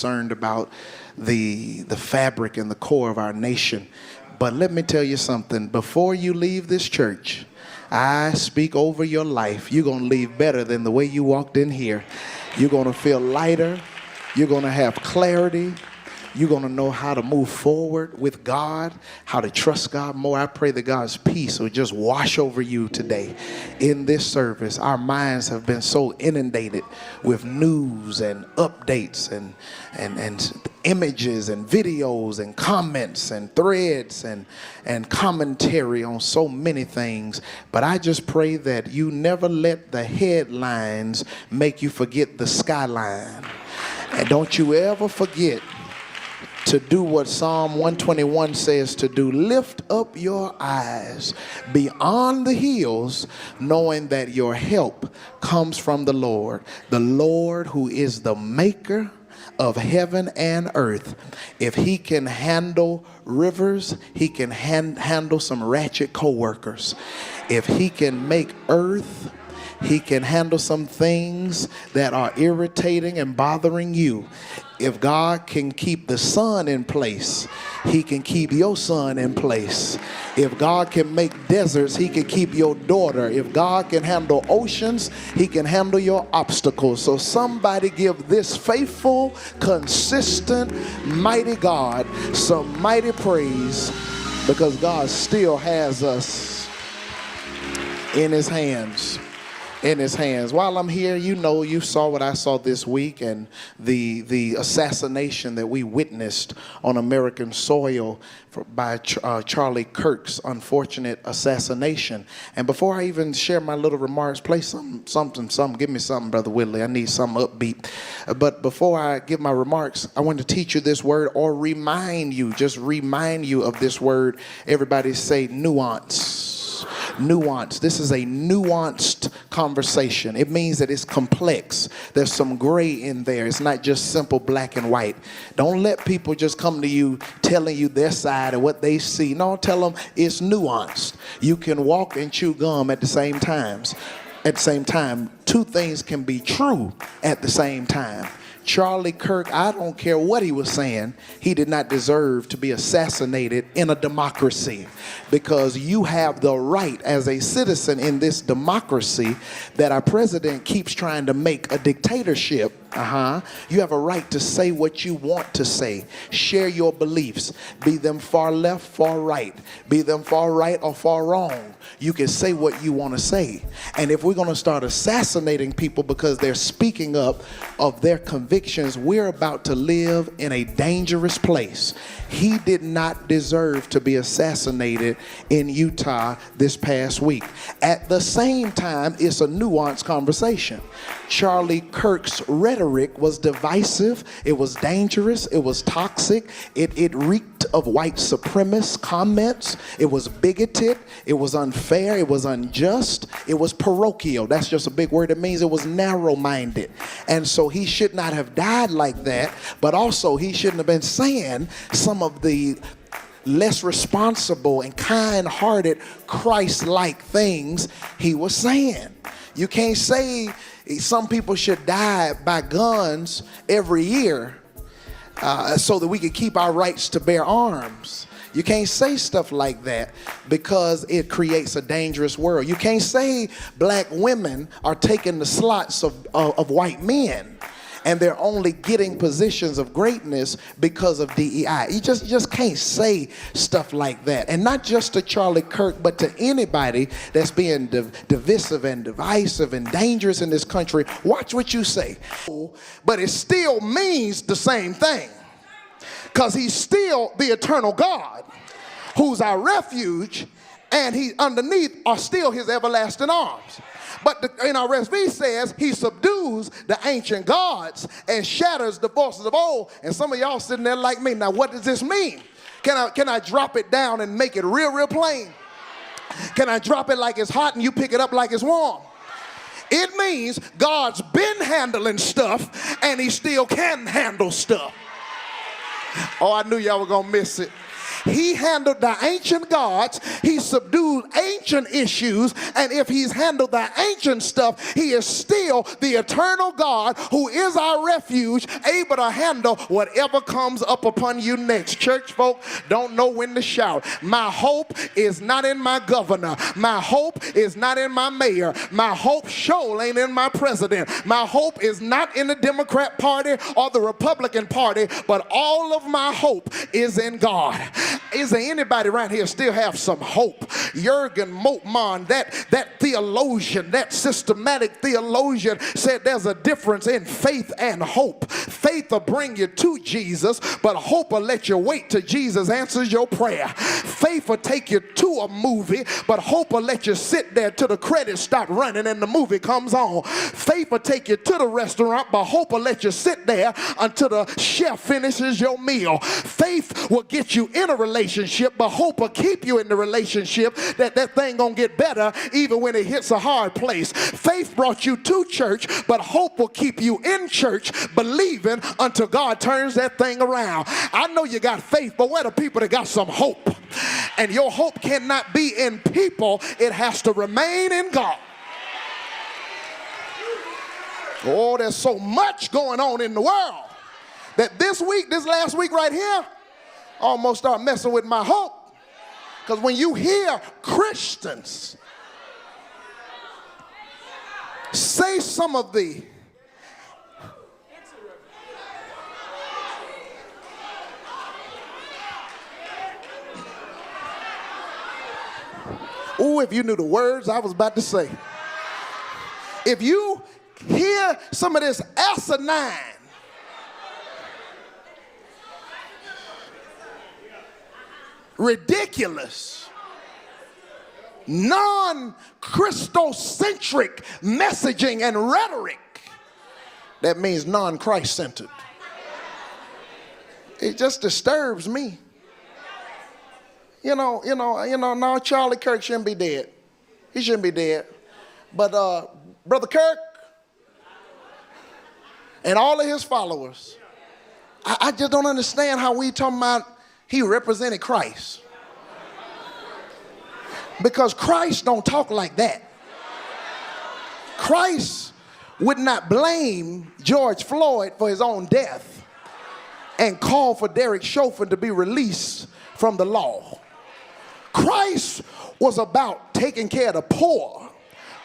concerned about the fabric and the core of our nation. But let me tell you something. Before you leave this church, I speak over your life. You're going to leave better than the way you walked in here. You're going to feel lighter. You're going to have clarity. You're going to know how to move forward with God, how to trust God more. I pray that God's peace will just wash over you today in this service. Our minds have been so inundated with news and updates and images and videos and comments and threads and commentary on so many things. But I just pray that you never let the headlines make you forget the skyline. And don't you ever forget to do what Psalm 121 says to do. Lift up your eyes beyond the hills, knowing that your help comes from the Lord who is the maker of heaven and earth. If he can handle rivers, he can handle some ratchet co-workers. If he can make earth, he can handle some things that are irritating and bothering you. If God can keep the sun in place, he can keep your son in place. If God can make deserts, he can keep your daughter. If God can handle oceans, he can handle your obstacles. So somebody give this faithful, consistent, mighty God some mighty praise, because God still has us in his hands. While I'm here, you saw what I saw this week, and the assassination that we witnessed on American soil by Charlie Kirk's unfortunate assassination. And before I even share my little remarks, play something. Give me something, Brother Whitley. I need something upbeat. But before I give my remarks, I want to teach you this word, or remind you of this word. Everybody say nuance. Nuance. This is a nuanced conversation. It means that it's complex. There's some gray in there. It's not just simple black and white. Don't let people just come to you telling you their side of what they see. No, tell them it's nuanced. You can walk and chew gum at the same time. Two things can be true at the same time. Charlie Kirk, I don't care what he was saying, he did not deserve to be assassinated in a democracy, because you have the right as a citizen in this democracy that our president keeps trying to make a dictatorship. You have a right to say what you want to say. Share your beliefs. Be them far left, far right. Be them far right or far wrong. You can say what you want to say. And if we're going to start assassinating people because they're speaking up of their convictions, we're about to live in a dangerous place. He did not deserve to be assassinated in Utah this past week. At the same time, it's a nuanced conversation. Charlie Kirk's rhetoric was divisive, it was dangerous, it was toxic, it reeked of white supremacist comments, it was bigoted, it was unfair, it was unjust, it was parochial. That's just a big word. It means it was narrow-minded. And so he should not have died like that, but also he shouldn't have been saying some of the less responsible and kind-hearted Christ-like things he was saying. You can't say some people should die by guns every year so that we can keep our rights to bear arms. You can't say stuff like that because it creates a dangerous world. You can't say black women are taking the slots of white men and they're only getting positions of greatness because of DEI. You just can't say stuff like that. And not just to Charlie Kirk, but to anybody that's being divisive and divisive and dangerous in this country. Watch what you say. But it still means the same thing, because he's still the eternal God who's our refuge, and he underneath are still his everlasting arms. But in our RSV says he subdues the ancient gods and shatters the forces of old. And some of y'all sitting there like me. Now, what does this mean? Can I drop it down and make it real plain? Can I drop it like it's hot and you pick it up like it's warm? It means God's been handling stuff and he still can handle stuff. Oh, I knew y'all were going to miss it. He handled the ancient gods. He subdued ancient issues. And if he's handled the ancient stuff, he is still the eternal God who is our refuge, able to handle whatever comes up upon you next. Church folk don't know when to shout. My hope is not in my governor. My hope is not in my mayor. My hope sure ain't in my president. My hope is not in the Democrat Party or the Republican Party, but all of my hope is in God. Is there anybody around here still have some hope? Jürgen Moltmann, that theologian, that systematic theologian, said there's a difference in faith and hope. Faith will bring you to Jesus, but hope will let you wait till Jesus answers your prayer. Faith will take you to a movie, but hope will let you sit there till the credits start running and the movie comes on. Faith will take you to the restaurant, but hope will let you sit there until the chef finishes your meal. Faith will get you in a relationship, but hope will keep you in the relationship, that thing gonna get better even when it hits a hard place. Faith brought you to church, but hope will keep you in church believing until God turns that thing around. I know you got faith, but where the people that got some hope? And your hope cannot be in people, it has to remain in God. Oh, there's so much going on in the world that this last week right here, almost start messing with my hope. Because when you hear Christians say some of the if you knew the words I was about to say. If you hear some of this asinine, ridiculous, non-Christocentric messaging and rhetoric, that means non-Christ-centered. It just disturbs me. No, Charlie Kirk shouldn't be dead. He shouldn't be dead. But Brother Kirk and all of his followers, I just don't understand how we talking about he represented Christ. Because Christ don't talk like that. Christ would not blame George Floyd for his own death and call for Derek Chauvin to be released from the law. Christ was about taking care of the poor.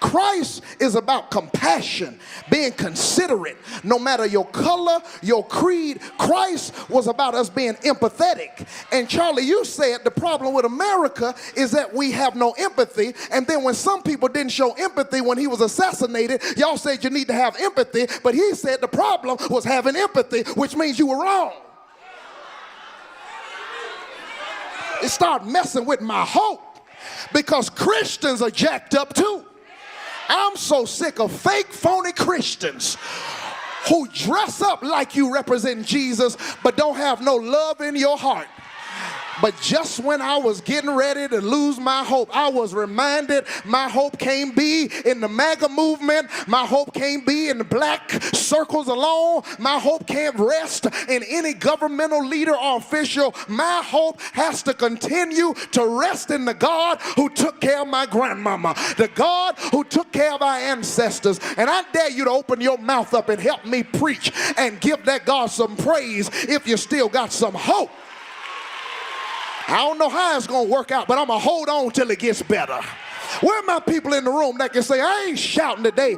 Christ is about compassion, being considerate, no matter your color, your creed. Christ was about us being empathetic. And Charlie, you said the problem with America is that we have no empathy. And then when some people didn't show empathy when he was assassinated, y'all said you need to have empathy. But he said the problem was having empathy, which means you were wrong. It started messing with my hope because Christians are jacked up too. I'm so sick of fake, phony Christians who dress up like you represent Jesus but don't have no love in your heart. But just when I was getting ready to lose my hope, I was reminded my hope can't be in the MAGA movement. My hope can't be in the black circles alone. My hope can't rest in any governmental leader or official. My hope has to continue to rest in the God who took care of my grandmama, the God who took care of our ancestors. And I dare you to open your mouth up and help me preach and give that God some praise if you still got some hope. I don't know how it's going to work out, but I'm going to hold on till it gets better. Where are my people in the room that can say, I ain't shouting today